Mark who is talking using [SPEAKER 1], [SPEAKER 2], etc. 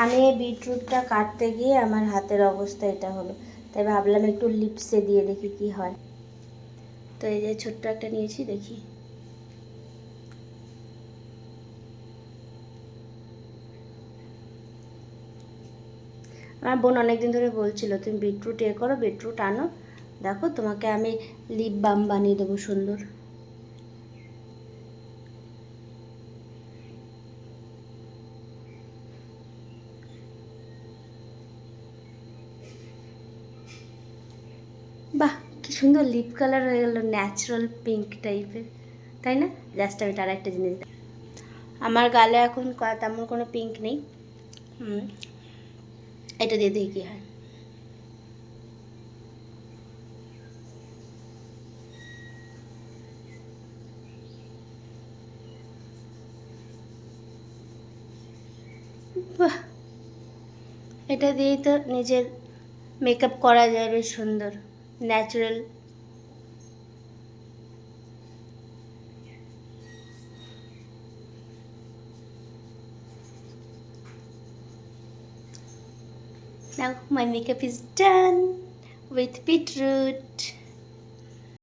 [SPEAKER 1] আমি এই বিটরুটটা কাটতে গিয়ে আমার হাতের অবস্থা এটা হলো, তাই ভাবলাম একটু লিপসে দিয়ে দেখি কি হয়। তো এই যে ছোট্ট একটা নিয়েছি, দেখি। আমার বোন অনেকদিন ধরে বলছিল তুমি বিটরুট করো, বিটরুট আনো, দেখো তোমাকে আমি লিপ বাম বানিয়ে দেবো সুন্দর। বাহ, কি সুন্দর লিপ কালার হয়ে গেল, ন্যাচারাল পিঙ্ক টাইপের, তাই না? জাস্ট আমি তার একটা জিনিস, আমার গালে এখন তেমন কোনো পিঙ্ক নেই, এটা দিয়ে দেখি কী হয়। বাহ, এটা দিয়েই তো নিজের মেকআপ করা যায় বেশ সুন্দর, natural. Now my makeup is done with beetroot.